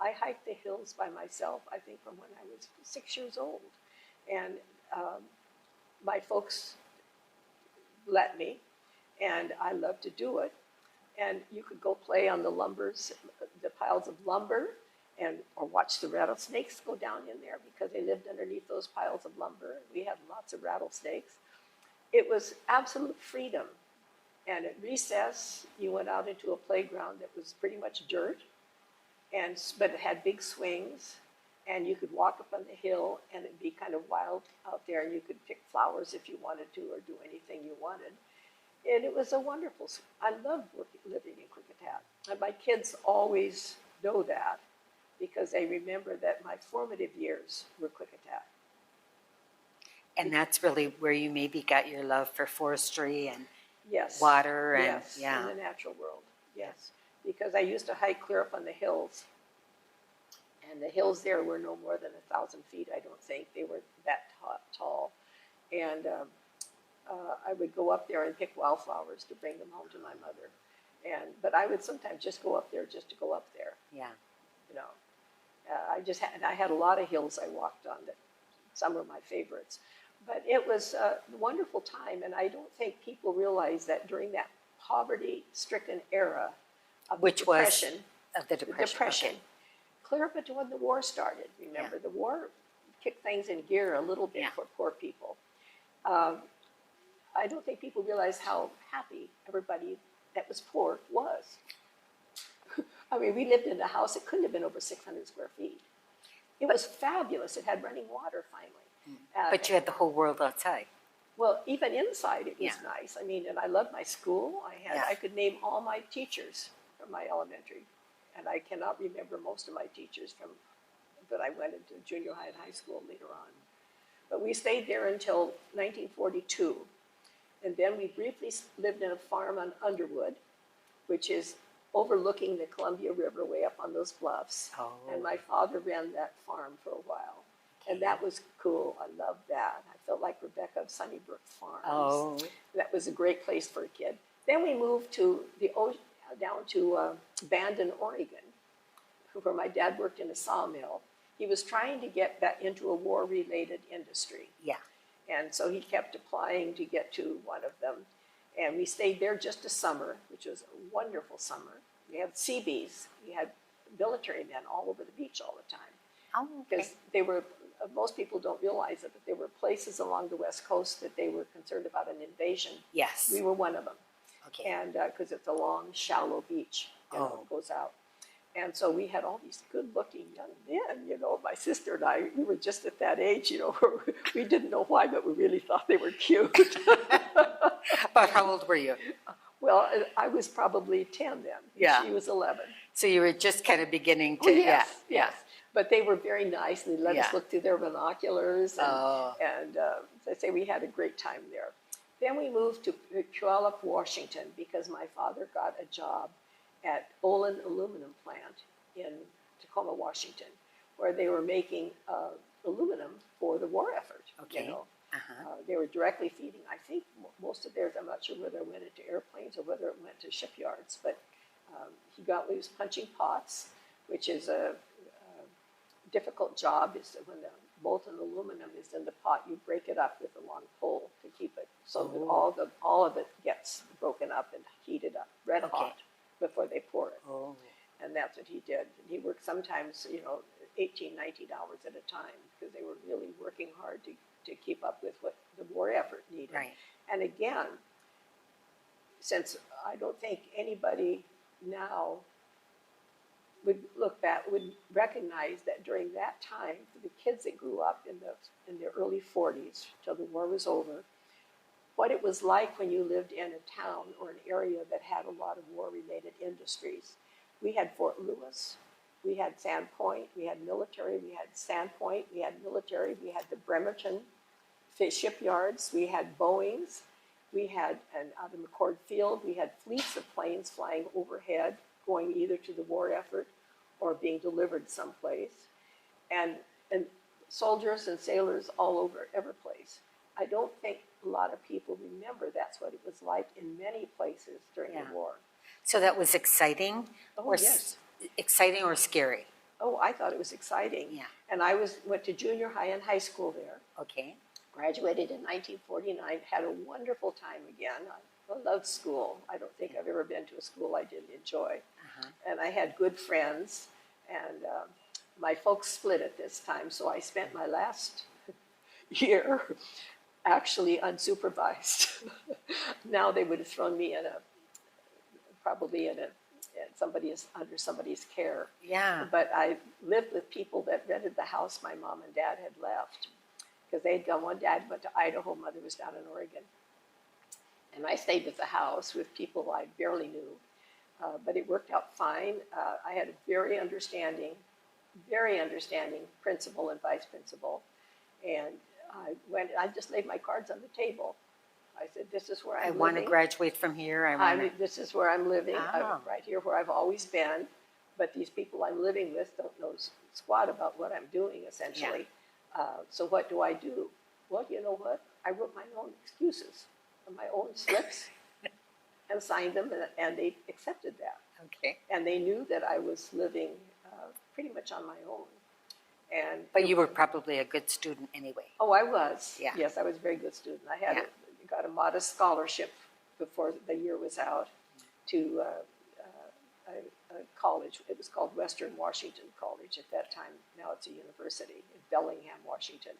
I hiked the hills by myself, I think, from when I was 6 years old. And my folks let me, and I love to do it. And you could go play on the piles of lumber, or watch the rattlesnakes go down in there because they lived underneath those piles of lumber. We had lots of rattlesnakes. It was absolute freedom. And at recess, you went out into a playground that was pretty much dirt, but it had big swings, and you could walk up on the hill, and it'd be kind of wild out there, and you could pick flowers if you wanted to, or do anything you wanted. And it was a wonderful, I loved living in Klickitat. And my kids always know that because they remember that my formative years were Klickitat. And that's really where you maybe got your love for forestry and Yes. water and Yes, in the natural world, yes. Because I used to hike clear up on the hills. And the hills there were no more than 1,000 feet, I don't think. They were that tall. And I would go up there and pick wildflowers to bring them home to my mother. But I would sometimes just go up there just to go up there. yeah. You know, I had a lot of hills I walked on that some were my favorites. But it was a wonderful time, and I don't think people realize that during that poverty-stricken era of Which the was Depression, of the Depression. Okay. clear up into when the war started. Remember, the war kicked things in gear a little bit for poor people. I don't think people realize how happy everybody that was poor was. I mean, we lived in a house that couldn't have been over 600 square feet. It was fabulous. It had running water finally. But you had the whole world outside. Well, even inside it was Yeah. nice. I mean, and I loved my school. Yeah. I could name all my teachers from my elementary, and I cannot remember most of my teachers but I went into junior high and high school later on. But we stayed there until 1942, and then we briefly lived in a farm on Underwood, which is overlooking the Columbia River way up on those bluffs. Oh. And my father ran that farm for a while. And that was cool. I loved that. I felt like Rebecca of Sunnybrook Farms. Oh. That was a great place for a kid. Then we moved to down to Bandon, Oregon, where my dad worked in a sawmill. He was trying to get that into a war-related industry. Yeah. And so he kept applying to get to one of them. And we stayed there just a summer, which was a wonderful summer. We had Seabees. We had military men all over the beach all the time. Oh, Because they were, most people don't realize it, but there were places along the West Coast that they were concerned about an invasion. Yes. We were one of them. Okay. And because it's a long, shallow beach, it goes out. And so we had all these good-looking young men, my sister and I, we were just at that age, where we didn't know why, but we really thought they were cute. About how old were you? Well, I was probably 10 then. Yeah. She was 11. So you were just kind of beginning to, Yes. But they were very nice. They let us look through their binoculars. And as I say, we had a great time there. Then we moved to Puyallup, Washington, because my father got a job at Olin Aluminum Plant in Tacoma, Washington, where they were making aluminum for the war effort. Okay. They were directly feeding, I think most of theirs, I'm not sure whether it went into airplanes or whether it went to shipyards, but he was punching pots, which is a difficult job. Is that when the molten aluminum is in the pot, you break it up with a long pole to keep it so that all of it gets broken up and heated up, red hot, before they pour it. Oh. And that's what he did. He worked sometimes, 18, 19 hours at a time, because they were really working hard to keep up with what the war effort needed. Right. And again, since I don't think anybody now would recognize that during that time, for the kids that grew up in the early 40s till the war was over, what it was like when you lived in a town or an area that had a lot of war-related industries. We had Fort Lewis, we had Sandpoint, we had military, we had Sandpoint, we had military, we had the Bremerton shipyards, we had Boeings, we had, and out of McCord Field, we had fleets of planes flying overhead, going either to the war effort or being delivered someplace, and soldiers and sailors all over every place. I don't think a lot of people remember that's what it was like in many places during the war. So that was exciting? Oh, yes. Exciting or scary? Oh, I thought it was exciting. Yeah. And I went to junior high and high school there. Okay. Graduated in 1949, had a wonderful time again. I loved school. I don't think I've ever been to a school I didn't enjoy. And I had good friends, and my folks split at this time, so I spent my last year actually unsupervised. Now they would have thrown me in under somebody's care. Yeah. But I lived with people that rented the house my mom and dad had left, because they'd gone. One dad went to Idaho, mother was down in Oregon. And I stayed with the house with people I barely knew, but it worked out fine. I had a very understanding principal and vice principal, and I just laid my cards on the table. I said, this is where I'm living. I want to graduate from here. This is where I'm living, Oh. right here where I've always been, but these people I'm living with don't know squat about what I'm doing, essentially. So what do I do? Well, you know what? I wrote my own excuses, my own slips, and signed them, and they accepted that. Okay. And they knew that I was living pretty much on my own. But you were probably a good student anyway. Oh, I was. Yeah. Yes, I was a very good student. I got a modest scholarship before the year was out to a college. It was called Western Washington College at that time. Now it's a university in Bellingham, Washington.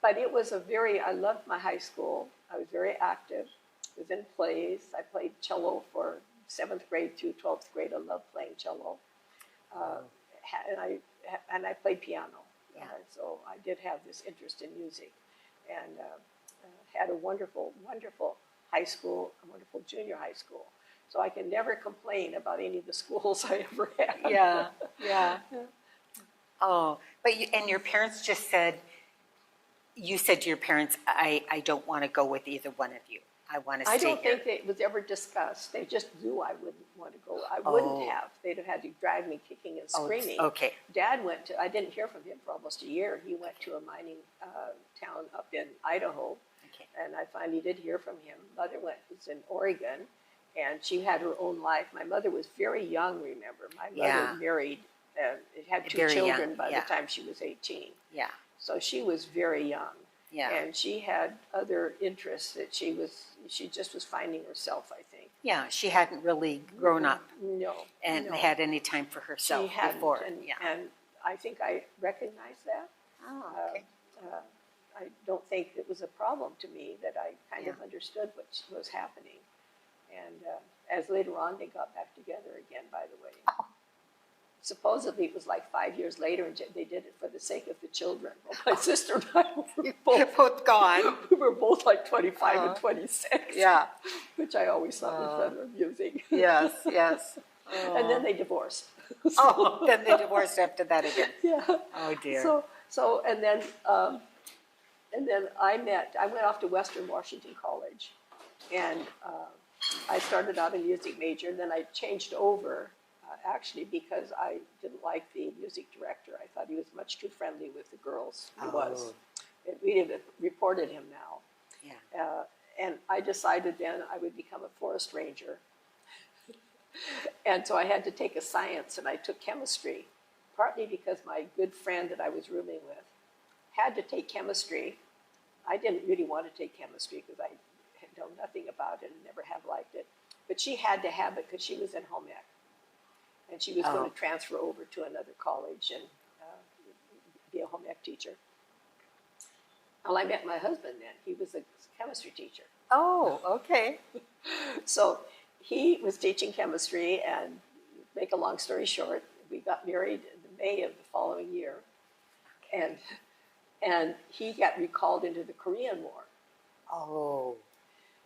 But it was I loved my high school. I was very active. I was in plays. I played cello for 7th grade through 12th grade, I loved playing cello. And I played piano. Yeah. So I did have this interest in music, and had a wonderful, wonderful high school, a wonderful junior high school. So I can never complain about any of the schools I ever had. Yeah, yeah. Oh, but and your parents just said, you said to your parents, I don't want to go with either one of you. I want to stay I don't here. think it was ever discussed. They just knew I wouldn't want to go. I wouldn't have. They'd have had to drag me kicking and screaming. Okay. Dad went to, I didn't hear from him for almost a year. He went to a mining town up in Idaho. Okay. And I finally did hear from him. Mother was in Oregon, and she had her own life. My mother was very young, remember. My mother married, had two Very children young, by the time she was 18. Yeah. So she was very young. Yeah. And she had other interests that she just was finding herself, I think. Yeah, she hadn't really grown up. No. And no. had any time for herself She hadn't, before. and, Yeah. and I think I recognized that. Oh, okay. I don't think it was a problem to me, that I kind of Yeah. understood what was happening. And as later on, they got back together again, by the way. Oh. Supposedly, it was like 5 years later, and they did it for the sake of the children. Well, my sister and I were both gone. we were both like 25 and 26. Yeah. Which I always thought was rather amusing. Yes, yes. And then they divorced. Oh, then they divorced after that again. Yeah. Oh, dear. So and then I went off to Western Washington College, and I started out a music major, and then I changed over, actually, because I didn't like the music director. I thought he was much too friendly with the girls. He was. We have reported him now. Yeah. And I decided then I would become a forest ranger. And so I had to take a science, and I took chemistry, partly because my good friend that I was rooming with had to take chemistry. I didn't really want to take chemistry because I know nothing about it and never have liked it. But she had to have it because she was in home ec. And she was going to transfer over to another college and be a home ec teacher. Well, I met my husband then. He was a chemistry teacher. Oh, okay. So he was teaching chemistry, and make a long story short, we got married in May of the following year. And he got recalled into the Korean War. Oh.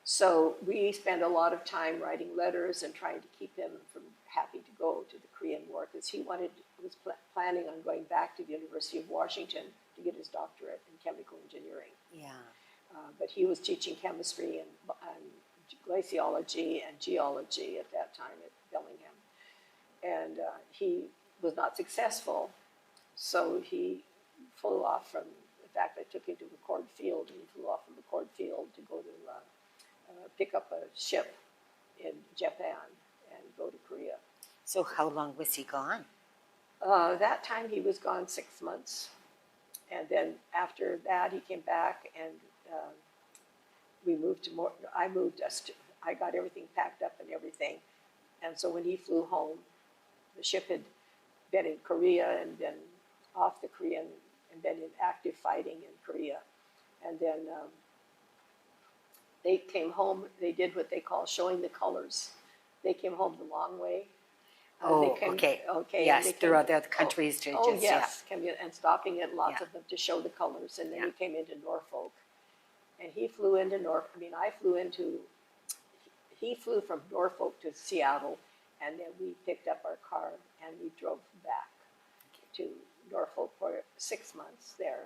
So we spent a lot of time writing letters and trying to keep him from happy to go to the Korean War, because he was planning on going back to the University of Washington to get his doctorate in chemical engineering. Yeah. But he was teaching chemistry and glaciology and geology at that time at Bellingham. And he was not successful, so he flew off from, in fact, I took him to McCord Field, and he flew off from McCord Field to go to pick up a ship in Japan and go to Korea. So how long was he gone? That time he was gone 6 months. And then after that, he came back, and we moved to I got everything packed up and everything. And so when he flew home, the ship had been in Korea and been off the Korean and been in active fighting in Korea. And then they came home, they did what they call showing the colors. They came home the long way. Okay. Yes, through other countries. And stopping at lots of them to show the colors. And then he came into Norfolk. And he flew into he flew from Norfolk to Seattle, and then we picked up our car and we drove back to Norfolk for 6 months there.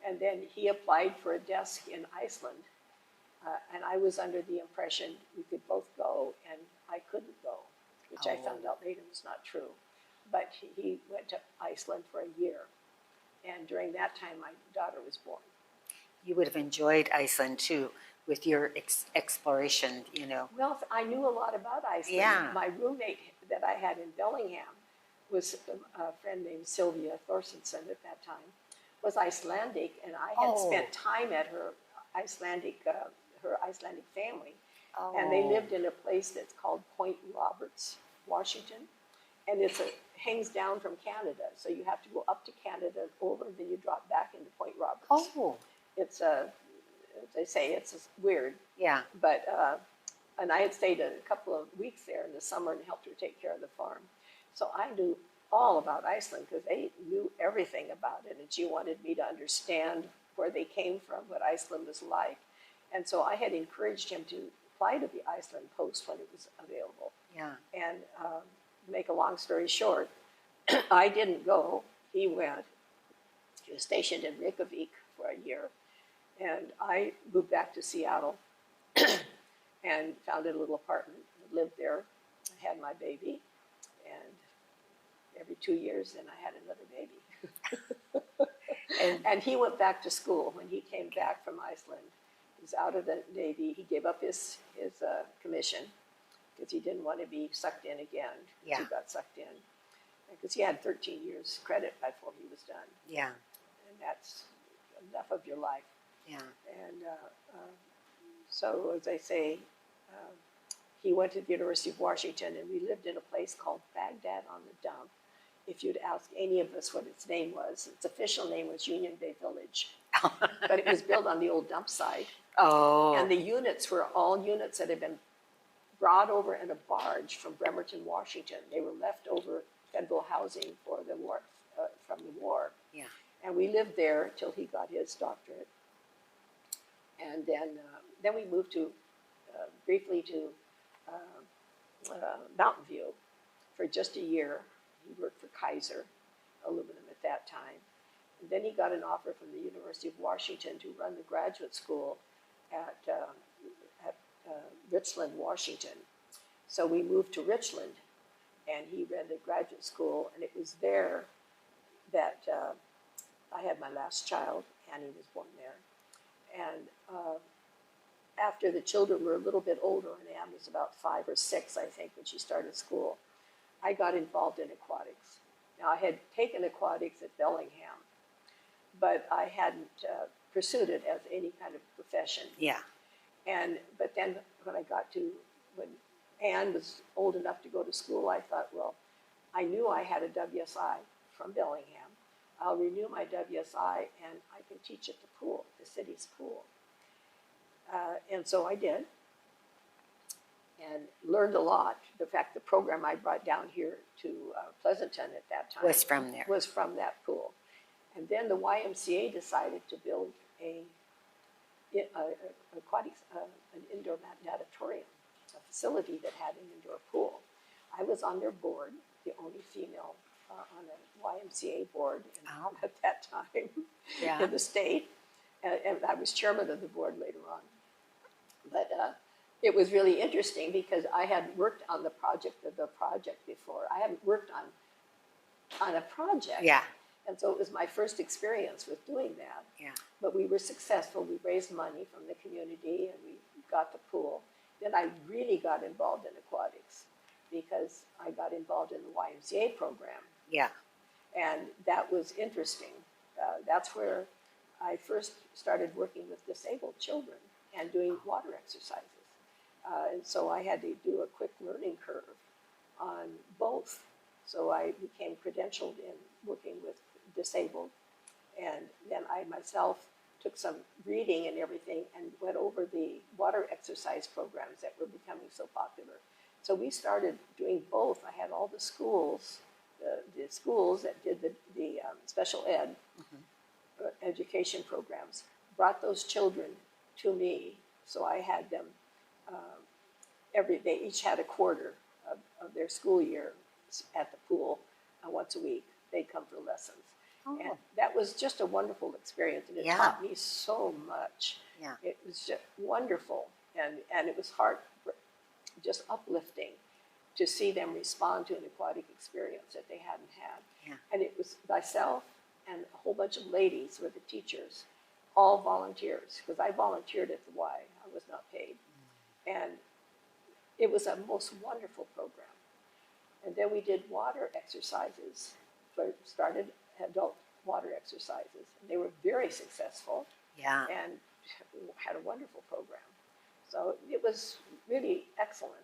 And then he applied for a desk in Iceland. And I was under the impression we could both go, and I couldn't go, which I found out later was not true. But he went to Iceland for a year. And during that time, my daughter was born. You would have enjoyed Iceland, too, with your exploration, you know. Well, I knew a lot about Iceland. Yeah. My roommate that I had in Bellingham was a friend named Sylvia Thorstensen at that time, was Icelandic, and I had spent time at her Icelandic family. And they lived in a place that's called Point Roberts, Washington. And hangs down from Canada. So you have to go up to Canada, over, and then you drop back into Point Roberts. Oh. It's as they say, it's weird. Yeah. But and I had stayed a couple of weeks there in the summer and helped her take care of the farm. So I knew all about Iceland because they knew everything about it, and she wanted me to understand where they came from, what Iceland was like. And so I had encouraged him to apply to the Iceland Post when it was available. Yeah. And make a long story short, I didn't go. He went. He was stationed in Reykjavik for a year. And I moved back to Seattle and found a little apartment, lived there. I had my baby. And every 2 years, then I had another baby. And he went back to school when he came back from Iceland. He was out of the Navy. He gave up his commission because he didn't want to be sucked in again. Yeah. He got sucked in because he had 13 years credit before he was done. Yeah. And that's enough of your life. Yeah. And so, as I say, he went to the University of Washington, and we lived in a place called Baghdad on the Dump. If you'd ask any of us what its name was, its official name was Union Bay Village, but it was built on the old dump site. Oh. And the units were all units that had been brought over in a barge from Bremerton, Washington. They were leftover federal housing for the war, from the war. Yeah. And we lived there till he got his doctorate. And then we moved to briefly to Mountain View for just a year. He worked for Kaiser Aluminum at that time. And then he got an offer from the University of Washington to run the graduate school at Richland, Washington. So we moved to Richland, and he ran the graduate school, and it was there that I had my last child. Annie was born there. And after the children were a little bit older, and Anne was about 5 or 6, I think, when she started school, I got involved in aquatics. Now, I had taken aquatics at Bellingham, but I hadn't pursued it as any kind of profession. Yeah. But then when Anne was old enough to go to school, I thought, well, I knew I had a WSI from Bellingham. I'll renew my WSI, and I can teach at the pool, the city's pool. And so I did, and learned a lot. The fact the program I brought down here to Pleasanton at that time Was from there. Was from that pool. And then the YMCA decided to build an indoor natatorium, a facility that had an indoor pool. I was on their board, the only female on a YMCA board at that time in the state. And I was chairman of the board later on. But it was really interesting because I had worked on the project before. I hadn't worked on a project. Yeah. And so it was my first experience with doing that. Yeah. But we were successful. We raised money from the community, and we got the pool. Then I really got involved in aquatics because I got involved in the YMCA program. Yeah. And that was interesting. That's where I first started working with disabled children and doing water exercises. And so I had to do a quick learning curve on both. So I became credentialed in working with disabled. And then I myself took some reading and everything and went over the water exercise programs that were becoming so popular. So we started doing both. I had all the schools, the schools that did the special ed education programs, brought those children to me. So I had them they each had a quarter of their school year at the pool once a week. They'd come for lessons. Oh. And that was just a wonderful experience, and it taught me so much. Yeah. It was just wonderful, and it was just uplifting to see them respond to an aquatic experience that they hadn't had. Yeah. And it was myself and a whole bunch of ladies were the teachers, all volunteers, because I volunteered at the Y. I was not paid. And it was a most wonderful program. And then we did water exercises, started adult water exercises. And they were very successful. Yeah. And had a wonderful program. So it was really excellent.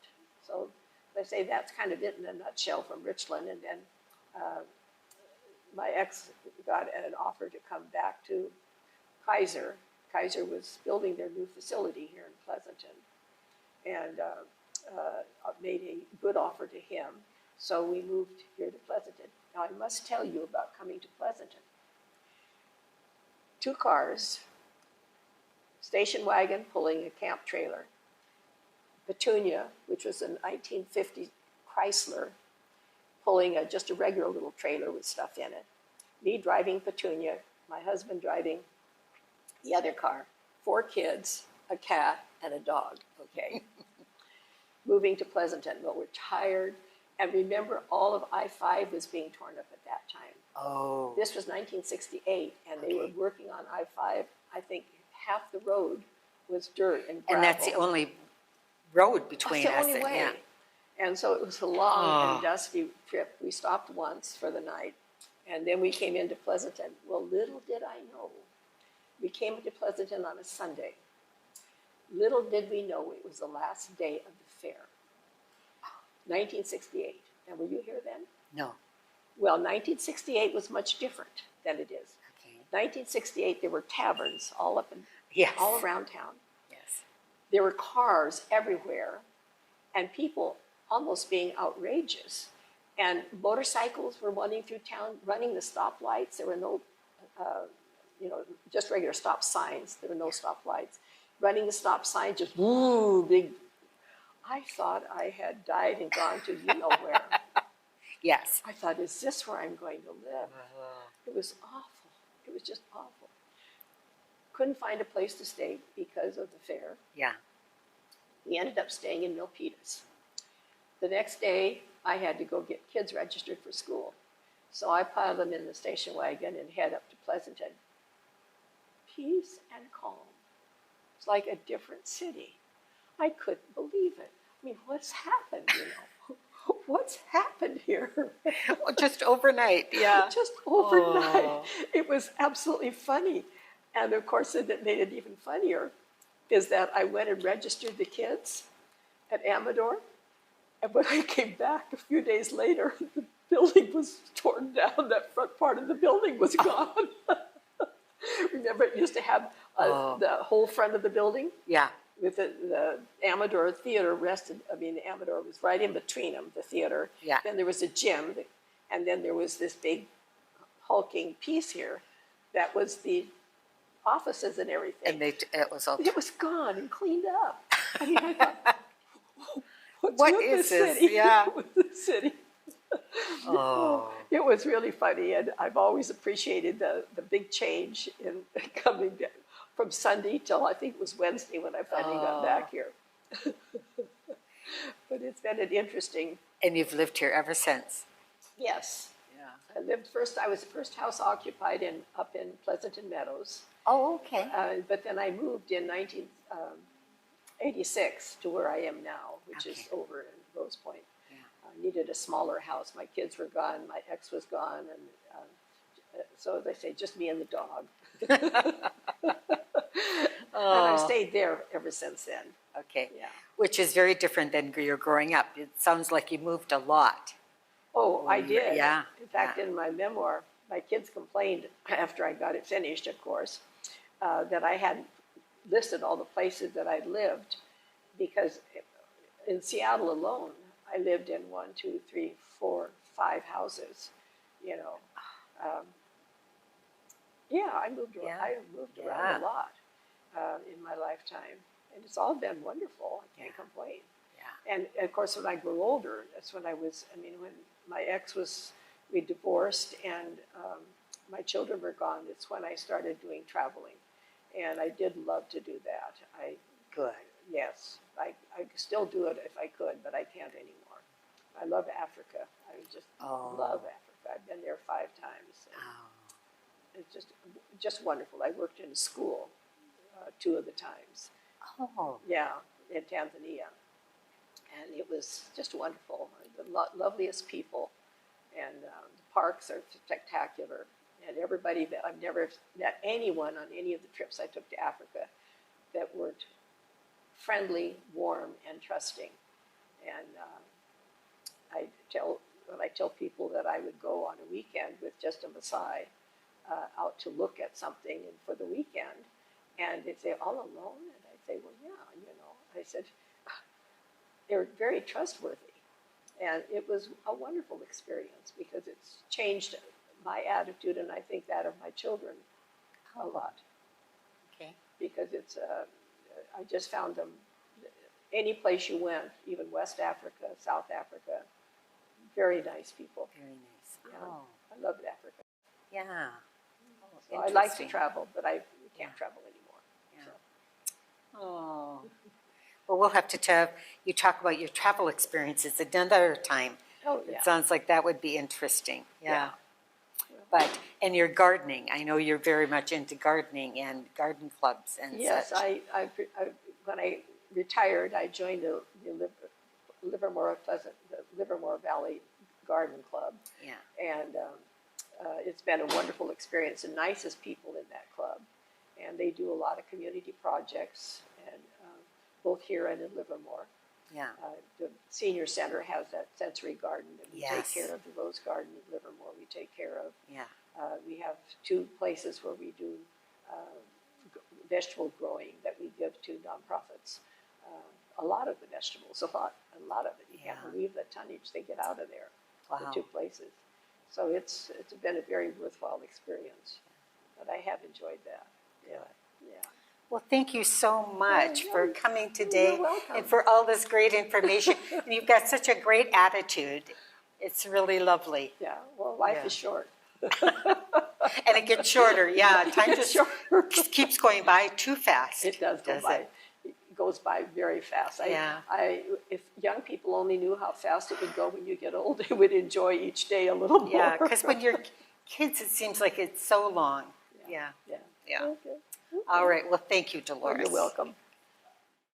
So let's say that's kind of it in a nutshell from Richland. And then my ex got an offer to come back to Kaiser. Kaiser was building their new facility here in Pleasanton. and made a good offer to him. So we moved here to Pleasanton. Now I must tell you about coming to Pleasanton. 2 cars, station wagon pulling a camp trailer, Petunia, which was a 1950 Chrysler, pulling just a regular little trailer with stuff in it. Me driving Petunia, my husband driving the other car, 4 kids, a cat, and a dog, okay? Moving to Pleasanton, but we're tired. And remember, all of I-5 was being torn up at that time. Oh. This was 1968, and they were working on I-5. I think half the road was dirt and gravel. And that's the only road between That's us. the only way. Yeah. And so it was a long and dusty trip. We stopped once for the night, and then we came into Pleasanton. Well, little did I know, we came into Pleasanton on a Sunday. Little did we know it was the last day of the fair. 1968. And were you here then? No. Well, 1968 was much different than it is. Okay. 1968, there were taverns all up and Yes. all around town. Yes. There were cars everywhere, and people almost being outrageous. And motorcycles were running through town, running the stoplights. There were no, just regular stop signs. There were no stoplights. Running the stop signs, just woo, big. I thought I had died and gone to you know where. Yes. I thought, is this where I'm going to live? It was awful. It was just awful. Couldn't find a place to stay because of the fair. Yeah. We ended up staying in Milpitas. The next day, I had to go get kids registered for school. So I piled them in the station wagon and head up to Pleasanton. Peace and calm. It's like a different city. I couldn't believe it. I mean, what's happened, you know? What's happened here? Just overnight, yeah. Just overnight. Oh. It was absolutely funny. And of course, it made it even funnier is that I went and registered the kids at Amador. And when I came back a few days later, the building was torn down. That front part of the building was gone. Remember, it used to have the whole front of the building? Yeah. With the Amador Theater rested, the Amador was right in between them, the theater. Yeah. Then there was a gym, and then there was this big hulking piece here that was the offices and everything. And it was all. It was gone and cleaned up. I mean, I thought, what's What with is this this? city? Yeah. With the city. Oh. It was really funny, and I've always appreciated the big change in coming down. From Sunday till I think it was Wednesday when I finally got back here. But it's been an interesting. And you've lived here ever since. Yes. Yeah. I was the first house occupied up in Pleasanton Meadows. Oh, okay. But then I moved in 1986 to where I am now, which is over in Rose Point. Yeah. I needed a smaller house. My kids were gone. My ex was gone. And so as I say, just me and the dog. And I've stayed there ever since then. Okay. Yeah. Which is very different than you're growing up. It sounds like you moved a lot. Oh, I did. Yeah. In fact, in my memoir, my kids complained after I got it finished, of course, that I hadn't listed all the places that I'd lived, because in Seattle alone, I lived in 1, 2, 3, 4, 5 houses. You know. I moved around. I moved around a lot in my lifetime, and it's all been wonderful. I can't complain. Yeah. And of course, when I grew older, that's when when my ex we divorced and my children were gone, it's when I started doing traveling. And I did love to do that. Good. Yes, I still do it if I could, but I can't anymore. I love Africa. I just love Africa. I've been there 5 times. It's just wonderful. I worked in a school 2 of the times. Oh. Yeah, in Tanzania. And it was just wonderful. The loveliest people. And the parks are spectacular. And everybody that I've never met anyone on any of the trips I took to Africa that weren't friendly, warm, and trusting. And when I tell people that I would go on a weekend with just a Maasai out to look at something and for the weekend, and they'd say, all alone? And I'd say, well, yeah, I said, they're very trustworthy. And it was a wonderful experience because it's changed my attitude, and I think that of my children a lot. Okay. Because I just found them, any place you went, even West Africa, South Africa, very nice people. Very nice. Yeah, Oh, I loved Africa. yeah. So I like to Interesting. travel, but I can't Yeah. travel anymore. Yeah. So. Oh. Well, we'll have to have you talk about your travel experiences another time. Oh, yeah. It sounds like that would be interesting. Yeah. Yeah. And your gardening. I know you're very much into gardening and garden clubs and Yes, such. when I retired, I joined the Livermore Valley Garden Club, Yeah. and it's been a wonderful experience. The nicest people in that club, and they do a lot of community projects, and both here and in Livermore. Yeah. The senior center has that sensory garden that we Yes. take care of. The Rose Garden in Livermore we take care of. Yeah. We have 2 places where we do vegetable growing that we give to nonprofits. A lot of the vegetables, a lot of it. You can't Yeah. believe the tonnage they get out of there. Wow. The 2 places. So it's been a very worthwhile experience. But I have enjoyed that. Yeah. Yeah. Well, thank you so much for coming today You're welcome. and for all this great information. And you've got such a great attitude. It's really lovely. Yeah. Well, life Yeah. is short. And it gets shorter. Yeah, time It's just shorter. keeps going by too fast. It does go by. It goes by very fast. Yeah. If young people only knew how fast it would go when you get old, they would enjoy each day a little more. Yeah, because when you're kids, it seems like it's so long. Yeah. Yeah. Yeah. Okay. All right. Well, thank you, Well, Delores. you're welcome.